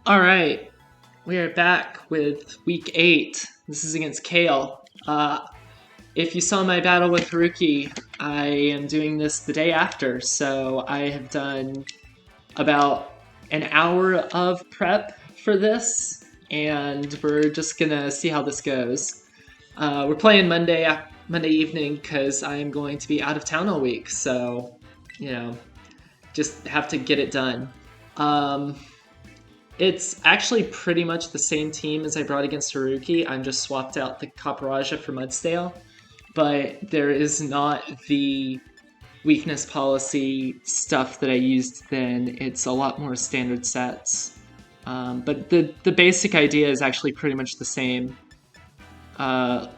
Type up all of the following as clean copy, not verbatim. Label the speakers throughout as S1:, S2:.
S1: Alright, we are back with week 8. This is against Kale. If you saw my battle with Haruki, I am doing this the day after, so I have done about an hour of prep for this, and we're just gonna see how this goes. We're playing Monday evening because I am going to be out of town all week, so, just have to get it done. It's actually pretty much the same team as I brought against Haruki. I'm just swapped out the Caparaja for Mudsdale, but there is not the weakness policy stuff that I used then. It's a lot more standard sets. But the basic idea is actually pretty much the same. Indeedee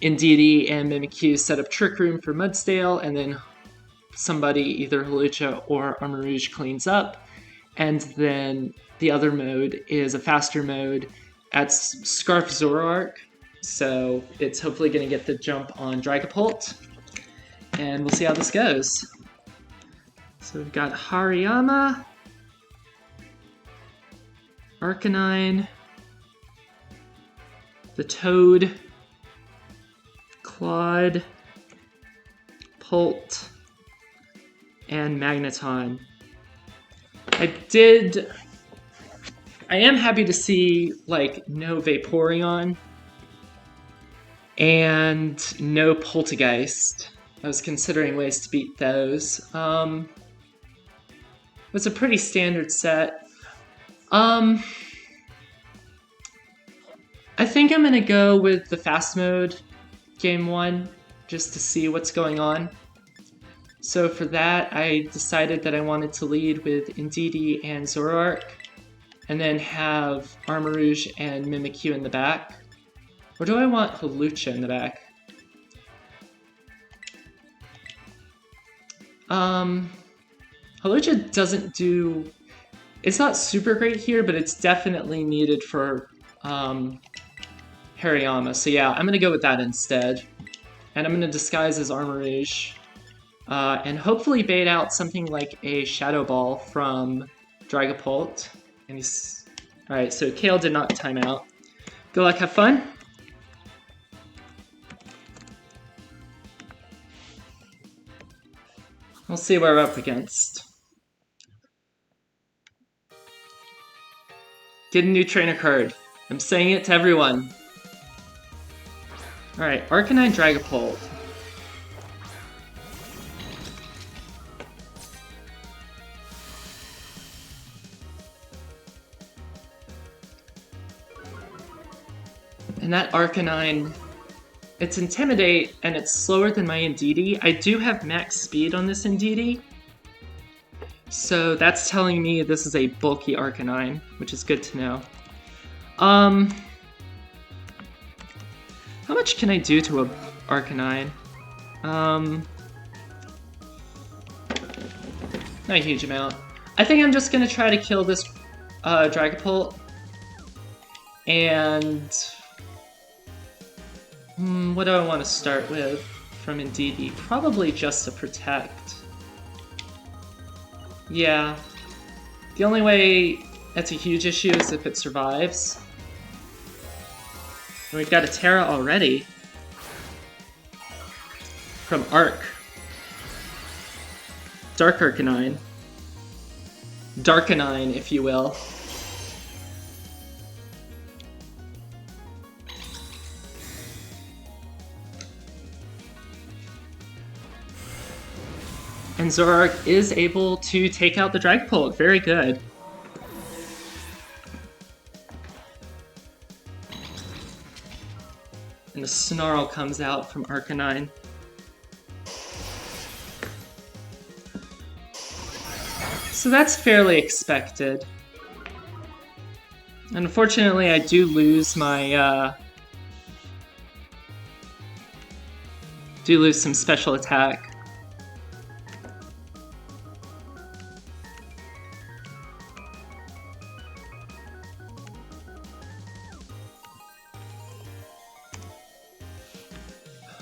S1: and Mimikyu set up Trick Room for Mudsdale, and then somebody, either Hawlucha or Armarouge, cleans up. And then the other mode is a faster mode at Scarf Zoroark, so it's hopefully going to get the jump on Dragapult, and we'll see how this goes. So we've got Hariyama, Arcanine, the Toad, Claude, Pult, and Magneton. I am happy to see, no Vaporeon and no Poltergeist. I was considering ways to beat those. It's a pretty standard set. I think I'm gonna go with the fast mode game 1, just to see what's going on. So for that, I decided that I wanted to lead with Indeedee and Zoroark, and then have Armarouge and Mimikyu in the back. Or do I want Hawlucha in the back? Hawlucha doesn't do... It's not super great here, but it's definitely needed for Hariyama. So yeah, I'm gonna go with that instead. And I'm gonna disguise as Armarouge. And hopefully bait out something like a Shadow Ball from Dragapult. And he's... Alright, so Kale did not time out. Good luck, have fun. We'll see what we're up against. Get a new trainer card. I'm saying it to everyone. Alright, Arcanine Dragapult. And that Arcanine, it's Intimidate, and it's slower than my Indeedee. I do have max speed on this Indeedee, so that's telling me this is a bulky Arcanine, which is good to know. How much can I do to a Arcanine? Not a huge amount. I think I'm just gonna try to kill this Dragapult, and... what do I want to start with from Indeedee? Probably just a Protect. Yeah. The only way that's a huge issue is if it survives. And we've got a Terra already. From Arc. Dark Arcanine. Darkanine, if you will. And Zoroark is able to take out the Dragapult. Very good. And the Snarl comes out from Arcanine. So that's fairly expected. Unfortunately, I do lose my... some special attack.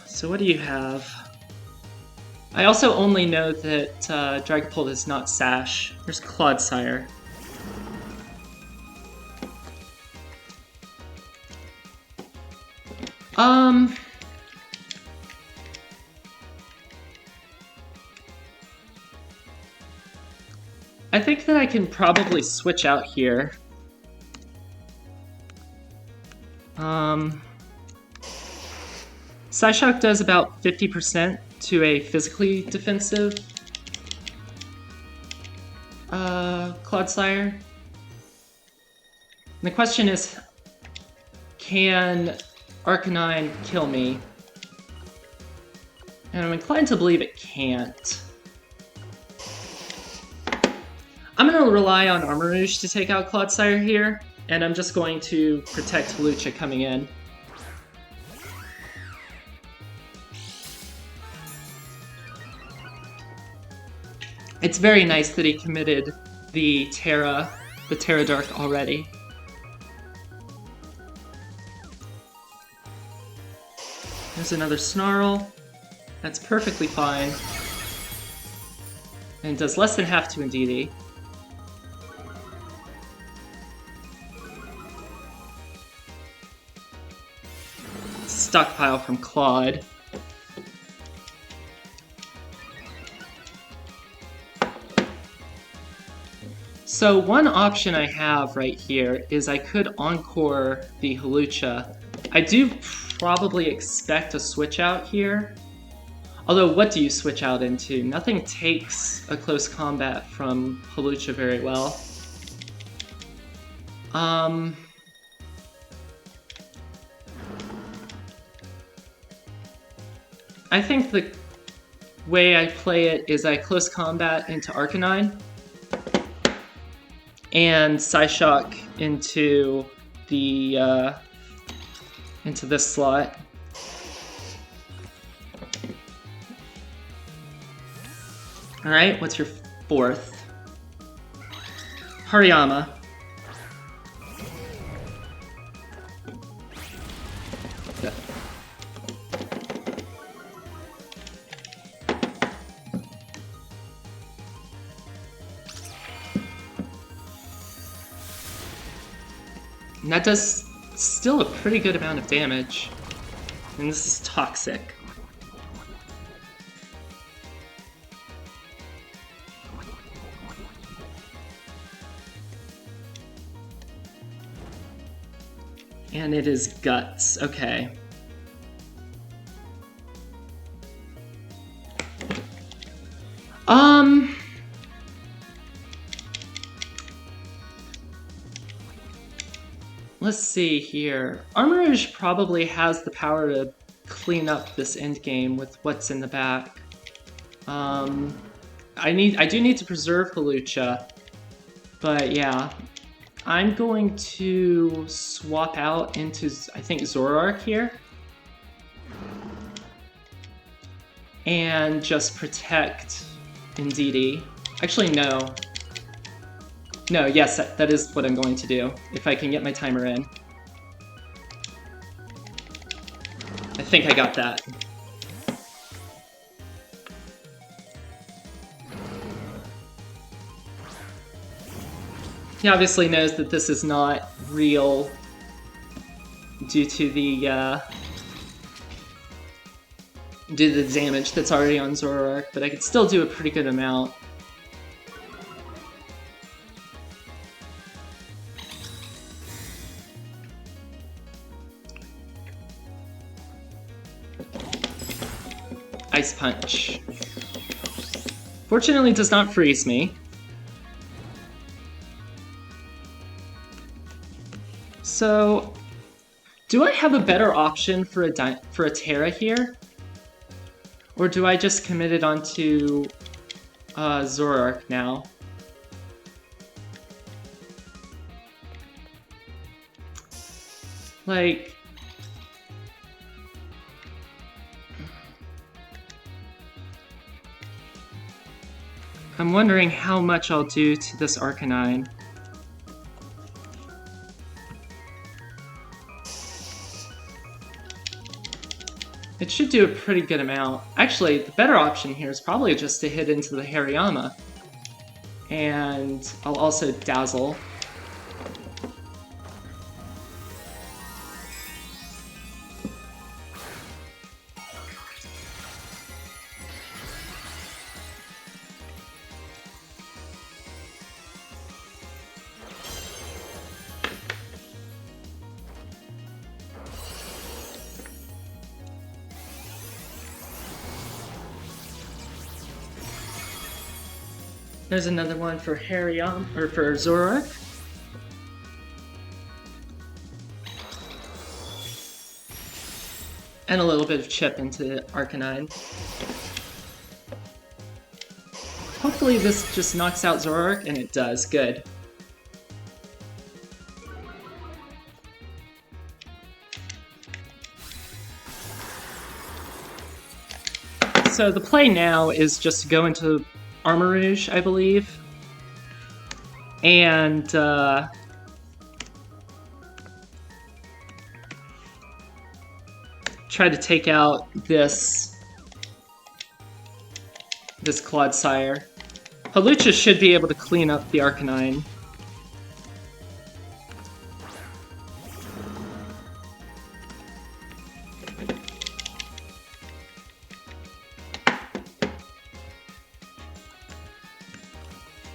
S1: So what do you have? I also only know that Dragapult is not Sash. There's Clodsire. Um... I think that I can probably switch out here. Psyshock does about 50% to a physically defensive Clodsire. And the question is, can Arcanine kill me? And I'm inclined to believe it can't. I'm going to rely on Armarouge to take out Clodsire here, and I'm just going to protect Hawlucha coming in. It's very nice that he committed the Terra Dark already. There's another Snarl. That's perfectly fine. And does less than half to Indeedee. Stockpile from Claude. So one option I have right here is I could Encore the Hawlucha. I do probably expect a switch out here. Although, what do you switch out into? Nothing takes a close combat from Hawlucha very well. I think the way I play it is I close combat into Arcanine and Psyshock into the into this slot. All right, what's your fourth? Hariyama. And that does still a pretty good amount of damage. And this is toxic. And it is Guts, okay. Let's see here. Armarouge probably has the power to clean up this endgame with what's in the back. I do need to preserve Hawlucha, but yeah. I'm going to swap out into, I think, Zoroark here. And just protect Indeedee. Actually, no. No, yes, that is what I'm going to do, if I can get my timer in. I think I got that. He obviously knows that this is not real due to the damage that's already on Zoroark, but I could still do a pretty good amount. Ice Punch. Fortunately, it does not freeze me. So, do I have a better option for a Terra here? Or do I just commit it onto Zoroark now? Like... I'm wondering how much I'll do to this Arcanine. It should do a pretty good amount. Actually, the better option here is probably just to hit into the Hariyama. And I'll also Dazzle. There's another one for or for Zoroark. And a little bit of chip into Arcanine. Hopefully this just knocks out Zoroark, and it does. Good. So the play now is just to go into Armarouge, I believe, and try to take out this Clodsire. Hawlucha should be able to clean up the Arcanine.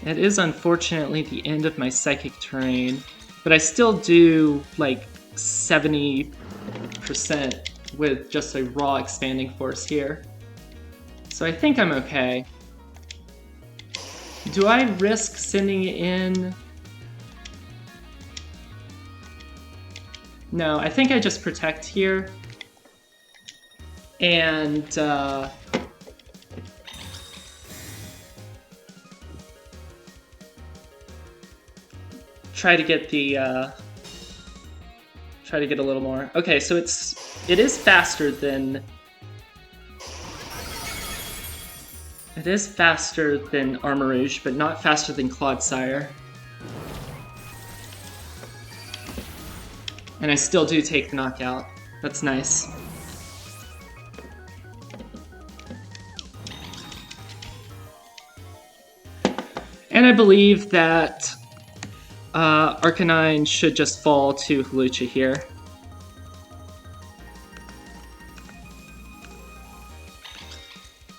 S1: It is unfortunately the end of my Psychic Terrain, but I still do like 70% with just a raw Expanding Force here. So I think I'm okay. Do I risk sending in? No, I think I just Protect here. And try to get the try to get a little more. Okay, so it is faster than Armarouge, but not faster than Clodsire. And I still do take the knockout. That's nice. And I believe that Arcanine should just fall to Hawlucha here.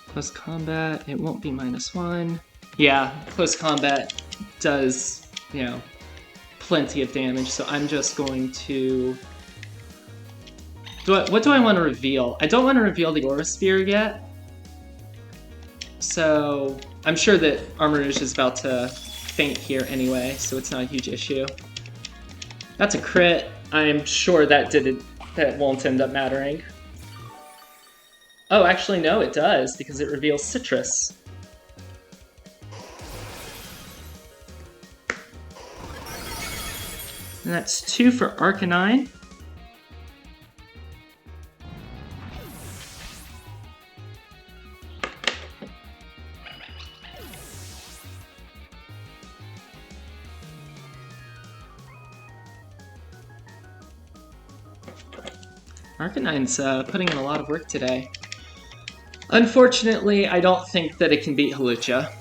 S1: Close combat, it won't be -1. Yeah, close combat does, you know, plenty of damage, so I'm just going to... What do I want to reveal? I don't want to reveal the Aura Sphere yet. So I'm sure that Armarouge is about to faint here anyway, so it's not a huge issue. That's a crit. I'm sure that won't end up mattering. Oh, actually no, it does, because it reveals Citrus. And that's 2 for Arcanine. Arcanine's putting in a lot of work today. Unfortunately, I don't think that it can beat Hawlucha.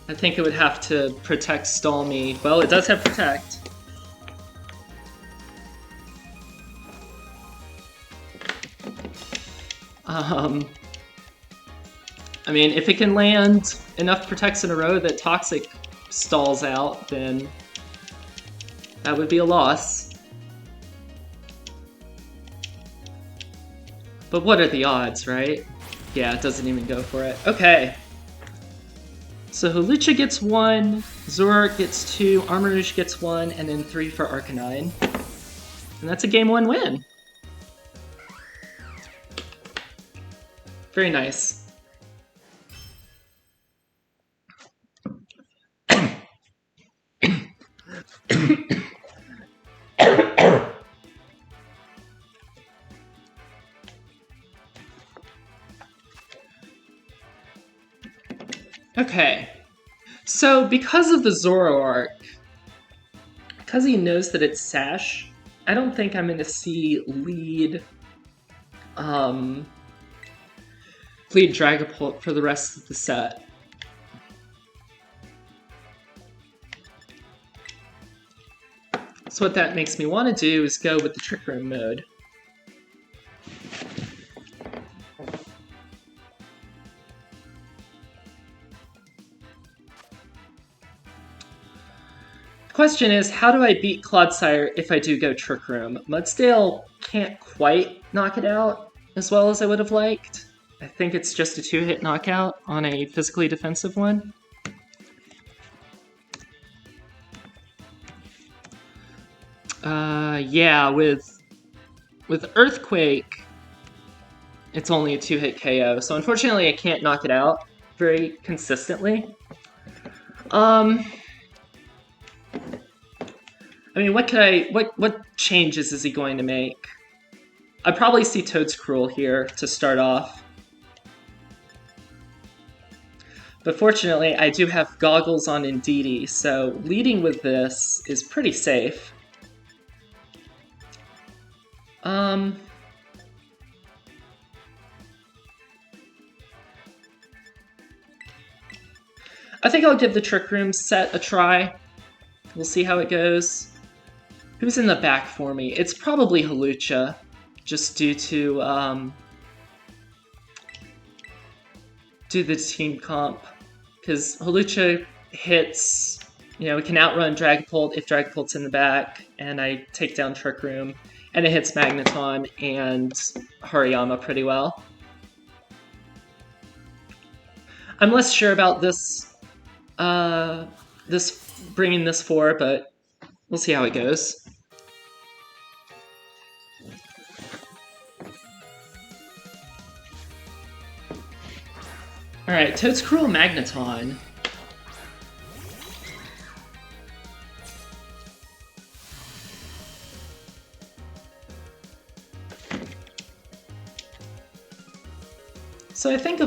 S1: I think it would have to Protect stall me. Well, it does have Protect. I mean, if it can land enough Protects in a row that Toxic stalls out, then that would be a loss. But what are the odds, right? Yeah, it doesn't even go for it. Okay. So Hawlucha gets 1, Zoroark gets 2, Armarouge gets 1, and then 3 for Arcanine. And that's a game 1 win. Very nice. Okay, so because of the Zoroark, because he knows that it's Sash, I don't think I'm going to see lead Dragapult for the rest of the set. So what that makes me want to do is go with the Trick Room mode. Question is, how do I beat Clodsire if I do go Trick Room? Mudsdale can't quite knock it out as well as I would have liked. I think it's just a 2-hit knockout on a physically defensive one. Yeah, with Earthquake, it's only a 2-hit KO, so unfortunately I can't knock it out very consistently. I mean, what changes is he going to make? I'd probably see Toadscruel here to start off. But fortunately, I do have Goggles on Indeedee, so leading with this is pretty safe. I think I'll give the Trick Room set a try. We'll see how it goes. Who's in the back for me? It's probably Hawlucha, just due to the team comp. Because Hawlucha hits, you know, it can outrun Dragapult if Dragapult's in the back, and I take down Trick Room, and it hits Magneton and Hariyama pretty well. I'm less sure about this bringing this 4, but we'll see how it goes. Alright, Toadscruel Magneton. So I think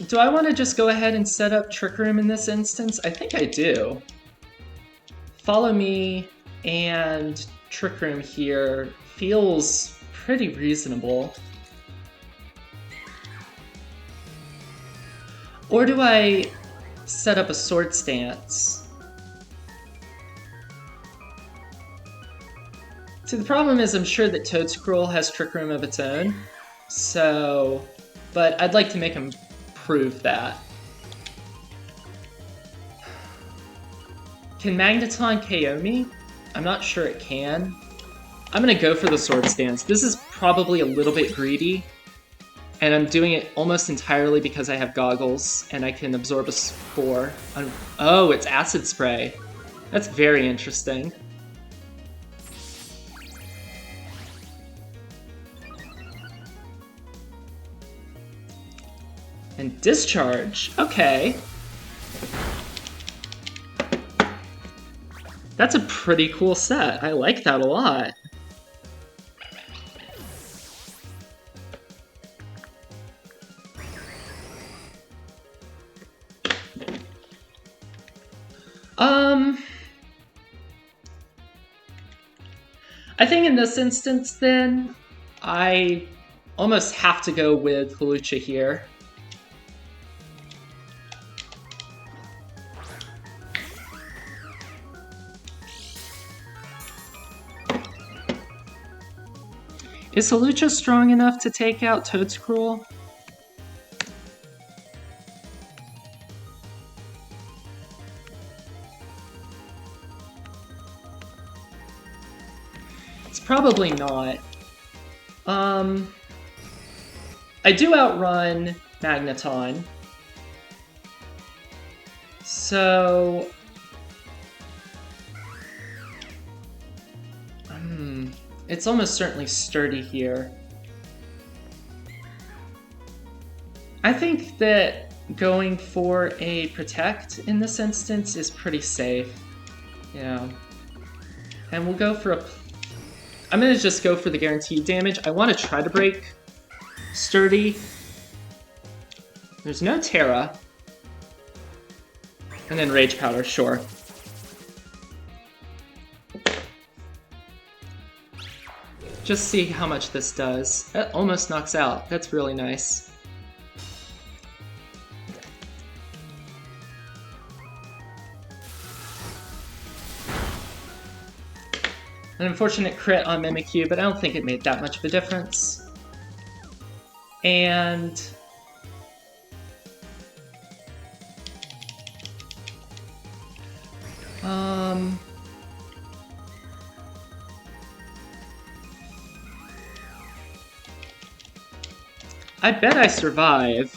S1: do I want to just go ahead and set up Trick Room in this instance? I think I do. Follow Me and Trick Room here feels pretty reasonable. Or do I set up a Swords Dance? See, the problem is I'm sure that Toadscruel has Trick Room of its own, so... But I'd like to make him prove that. Can Magneton KO me? I'm not sure it can. I'm gonna go for the Swords Dance. This is probably a little bit greedy, and I'm doing it almost entirely because I have Goggles, and I can absorb a Spore. Oh, it's Acid Spray. That's very interesting. And Discharge. Okay. That's a pretty cool set. I like that a lot. I think in this instance, then, I almost have to go with Hawlucha here. Is Hawlucha strong enough to take out Toadscruel? It's probably not. I do outrun Magneton. So... it's almost certainly sturdy here. I think that going for a Protect in this instance is pretty safe. Yeah. And we'll go for a... I'm gonna just go for the guaranteed damage. I want to try to break Sturdy. There's no Terra. And then Rage Powder, sure. Just see how much this does. That almost knocks out. That's really nice. An unfortunate crit on Mimikyu, but I don't think it made that much of a difference. And... I bet I survive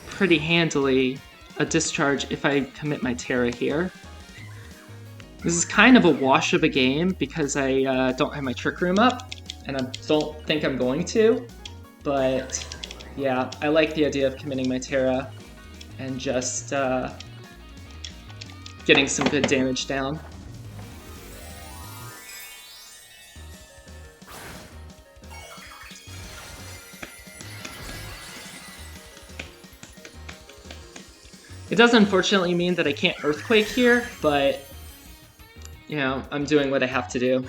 S1: pretty handily a discharge if I commit my Terra here. This is kind of a wash of a game because I don't have my Trick Room up, and I don't think I'm going to, but yeah, I like the idea of committing my Terra and just getting some good damage down. It does unfortunately mean that I can't Earthquake here, but you know, I'm doing what I have to do.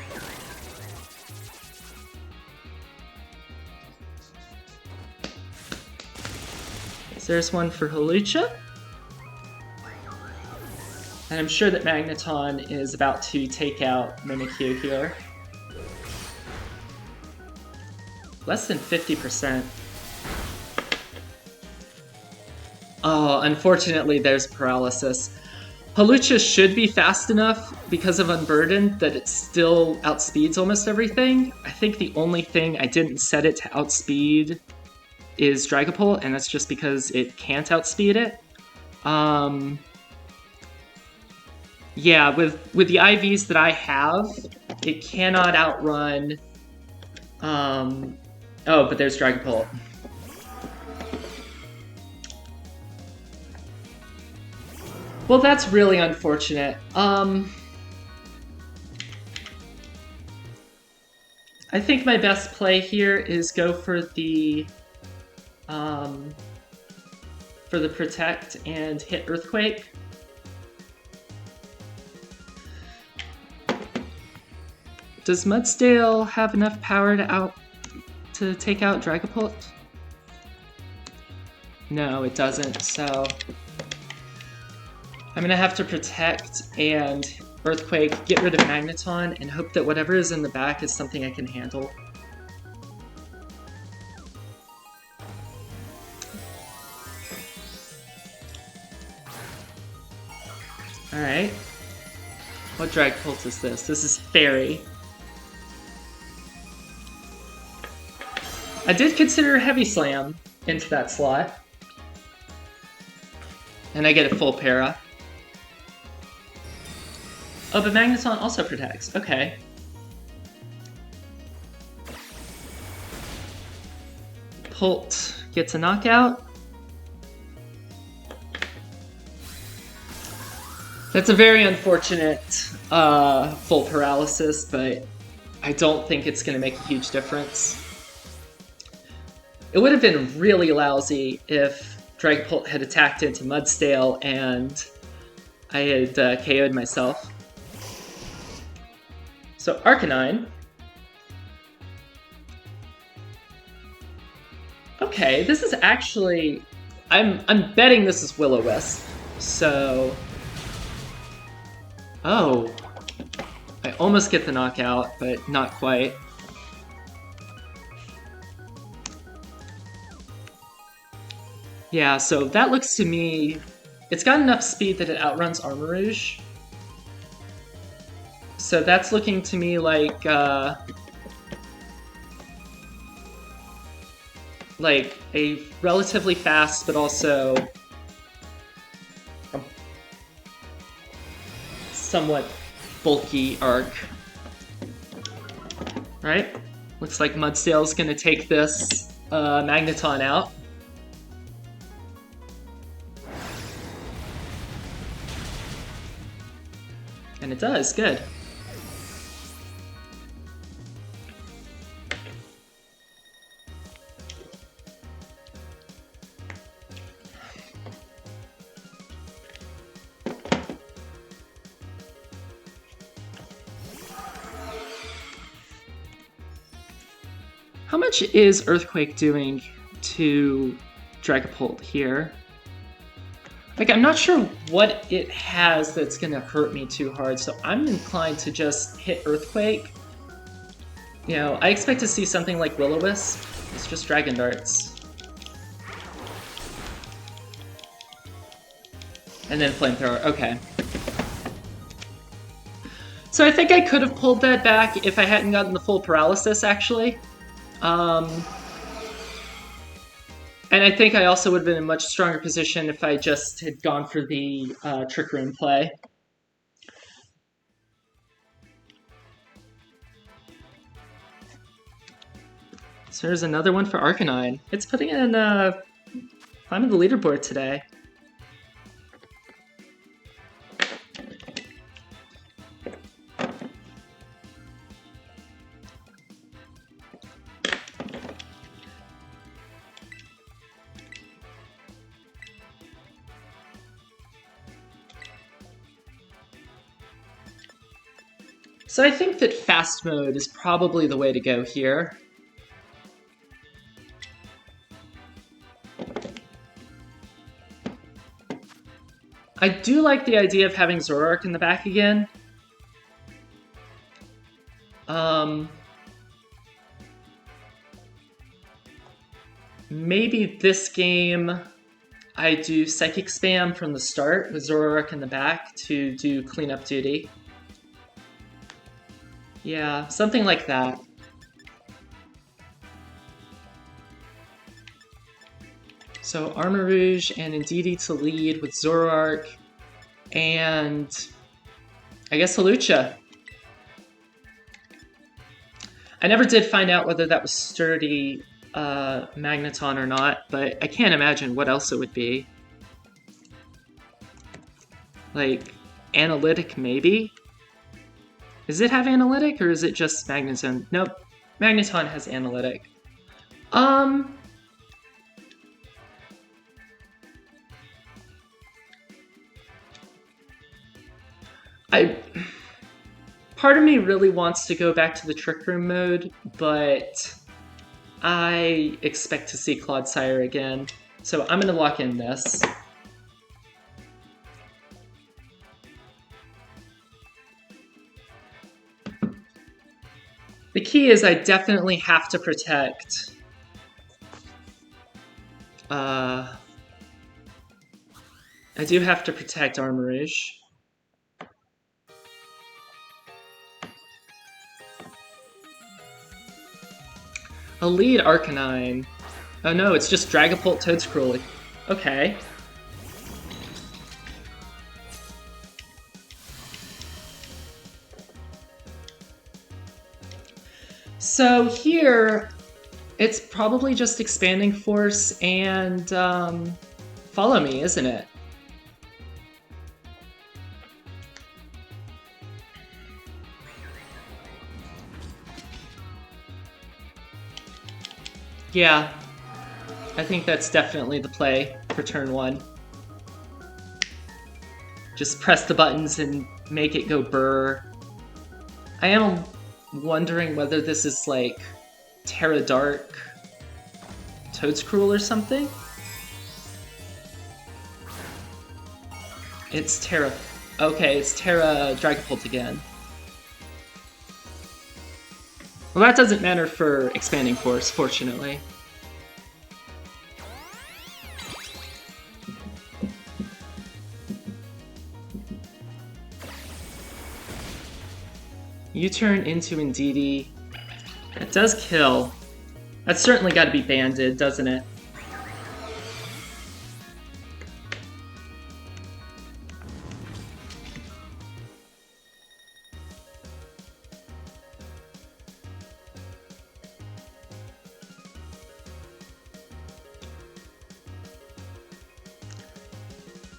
S1: So there's one for Hawlucha. And I'm sure that Magneton is about to take out Mimikyu here. Less than 50%. Oh, unfortunately there's paralysis. Hawlucha should be fast enough because of Unburdened that it still outspeeds almost everything. I think the only thing I didn't set it to outspeed is Dragapult, and that's just because it can't outspeed it. Yeah, with the IVs that I have, it cannot outrun... Oh, but there's Dragapult. Well, that's really unfortunate. I think my best play here is go for the Protect and hit Earthquake. Does Mudsdale have enough power to take out Dragapult? No, it doesn't, so I'm gonna have to Protect and Earthquake, get rid of Magneton, and hope that whatever is in the back is something I can handle. Alright. What Dragapult is this? This is Fairy. I did consider a Heavy Slam into that slot. And I get a full para. Oh, but Magneton also protects. Okay. Pult gets a knockout. That's a very unfortunate full paralysis, but I don't think it's going to make a huge difference. It would have been really lousy if Dragapult had attacked into Mudsdale and I had KO'd myself. So Arcanine. Okay, this is actually... I'm betting this is Will-O-Wisp. So... Oh. I almost get the knockout, but not quite. Yeah, so that looks to me... It's got enough speed that it outruns Armarouge. So that's looking to me like a relatively fast, but also a somewhat bulky Arc. Right? Looks like Mudsdale's gonna take this Magneton out. And it does, good. How much is Earthquake doing to Dragapult here? Like, I'm not sure what it has that's gonna hurt me too hard, so I'm inclined to just hit Earthquake. You know, I expect to see something like Will-O-Wisp. It's just Dragon Darts. And then Flamethrower, okay. So I think I could have pulled that back if I hadn't gotten the full paralysis, actually. And I think I also would have been in a much stronger position if I just had gone for the Trick Room play. So there's another one for Arcanine. It's putting in climbing the leaderboard today. So I think that fast mode is probably the way to go here. I do like the idea of having Zoroark in the back again. Maybe this game I do Psychic Spam from the start with Zoroark in the back to do cleanup duty. Yeah, something like that. So Armarouge and Indeedee to lead with Zoroark, and I guess Hawlucha. I never did find out whether that was Sturdy Magneton or not, but I can't imagine what else it would be. Like, Analytic maybe? Does it have Analytic, or is it just Magneton? Nope, Magneton has Analytic. Part of me really wants to go back to the Trick Room mode, but I expect to see Clodsire again, so I'm gonna lock in this. The key is I definitely have to protect I do have to protect Armarouge. I'll lead Arcanine. Oh no, it's just Dragapult Toedscruel. Okay. So here, it's probably just Expanding Force and Follow Me, isn't it? Yeah, I think that's definitely the play for turn 1. Just press the buttons and make it go burr. I am wondering whether this is like Terra Dark Toedscruel or something. It's Terra... Okay, it's Terra Dragapult again. Well, that doesn't matter for Expanding Force, fortunately. You turn into Indeedee. It does kill. That's certainly got to be banded, doesn't it?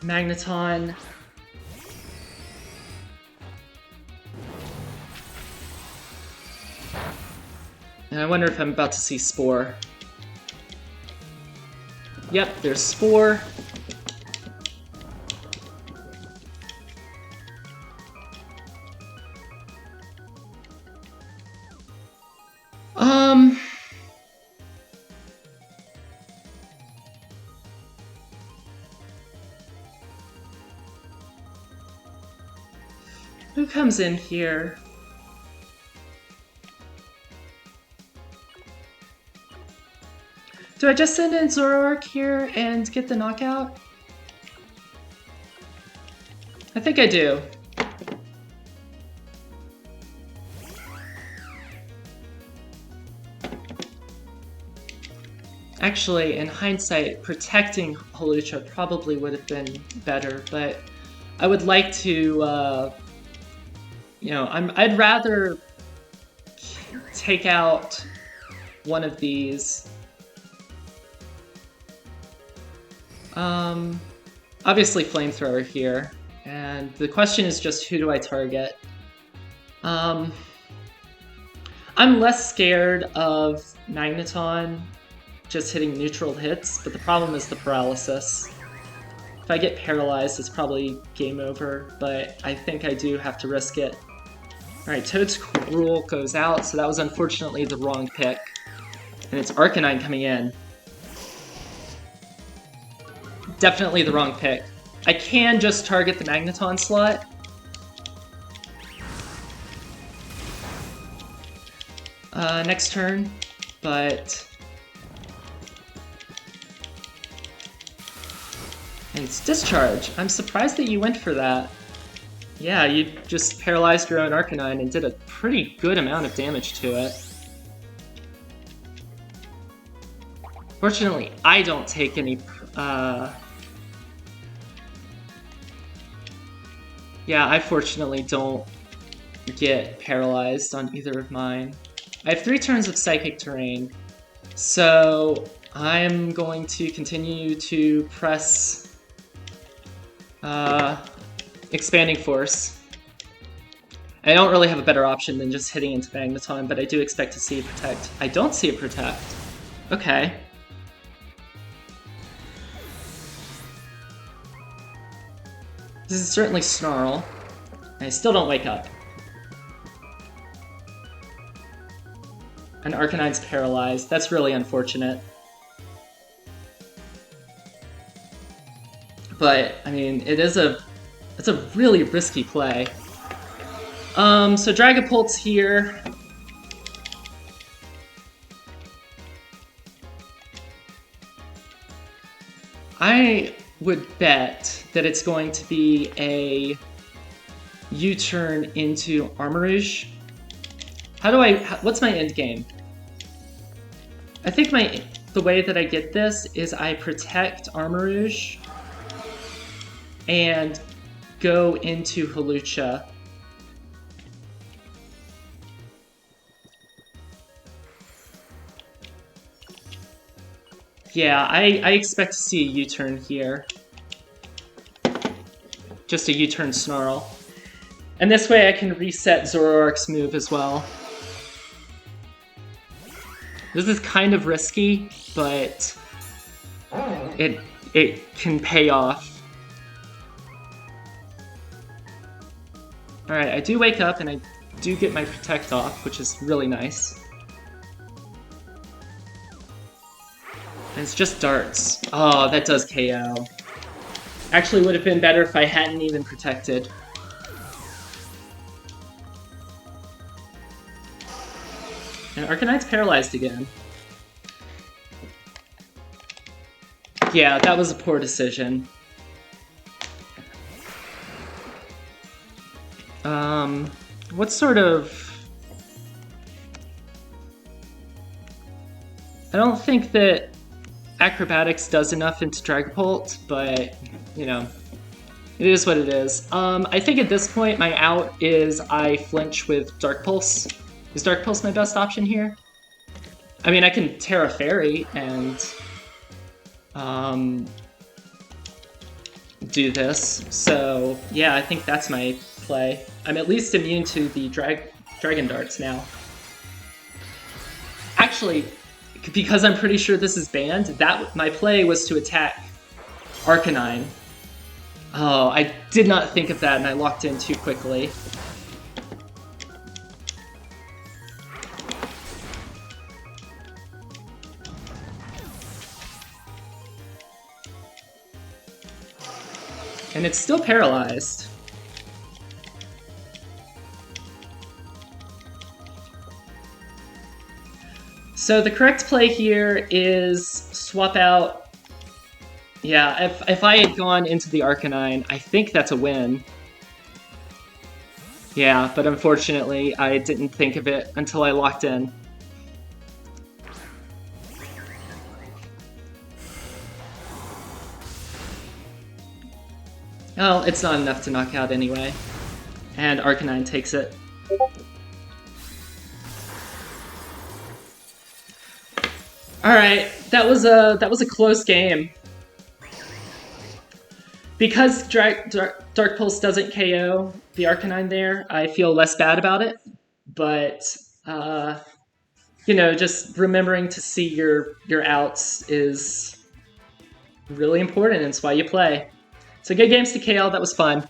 S1: Magneton. And I wonder if I'm about to see Spore. Yep, there's Spore. Who comes in here? Do I just send in Zoroark here and get the knockout? I think I do. Actually, in hindsight, protecting Hawlucha probably would have been better, but I would like to, I'd rather take out one of these. Obviously Flamethrower here, and the question is just who do I target? I'm less scared of Magneton just hitting neutral hits, but the problem is the paralysis. If I get paralyzed, it's probably game over, but I think I do have to risk it. Alright, Toad's Cruel goes out, so that was unfortunately the wrong pick. And it's Arcanine coming in. Definitely the wrong pick. I can just target the Magneton slot. Next turn, but... And it's Discharge. I'm surprised that you went for that. Yeah, you just paralyzed your own Arcanine and did a pretty good amount of damage to it. Fortunately, I don't take any... Yeah, I fortunately don't get paralyzed on either of mine. I have 3 turns of Psychic Terrain, so I'm going to continue to press Expanding Force. I don't really have a better option than just hitting into Magneton, but I do expect to see it Protect. I don't see it Protect. Okay. This is certainly Snarl. I still don't wake up. And Arcanine's paralyzed. That's really unfortunate. But, I mean, it's a really risky play. So Dragapult's here. I would bet that it's going to be a U-turn into Armarouge. What's my end game? I think the way that I get this is I protect Armarouge and go into Hawlucha. Yeah, I expect to see a U-turn here. Just a U-turn Snarl. And this way I can reset Zoroark's move as well. This is kind of risky, but it can pay off. Alright, I do wake up and I do get my Protect off, which is really nice. And it's just darts. Oh, that does KO. Actually would have been better if I hadn't even protected. And Arcanine's paralyzed again. Yeah, that was a poor decision. What sort of... I don't think that Acrobatics does enough into Dragapult, but, you know, it is what it is. I think at this point my out is I flinch with Dark Pulse. Is Dark Pulse my best option here? I mean, I can Terra Fairy and do this, so yeah, I think that's my play. I'm at least immune to the Dragon Darts now. Actually, because I'm pretty sure this is banned, my play was to attack Arcanine. Oh, I did not think of that and I locked in too quickly. And it's still paralyzed. So the correct play here is swap out... Yeah, if I had gone into the Arcanine, I think that's a win. Yeah, but unfortunately, I didn't think of it until I locked in. Well, it's not enough to knock out anyway. And Arcanine takes it. Alright, that was a close game. Because Dark Pulse doesn't KO the Arcanine there, I feel less bad about it. But you know, just remembering to see your outs is really important. It's why you play. So good games to Kale. That was fun.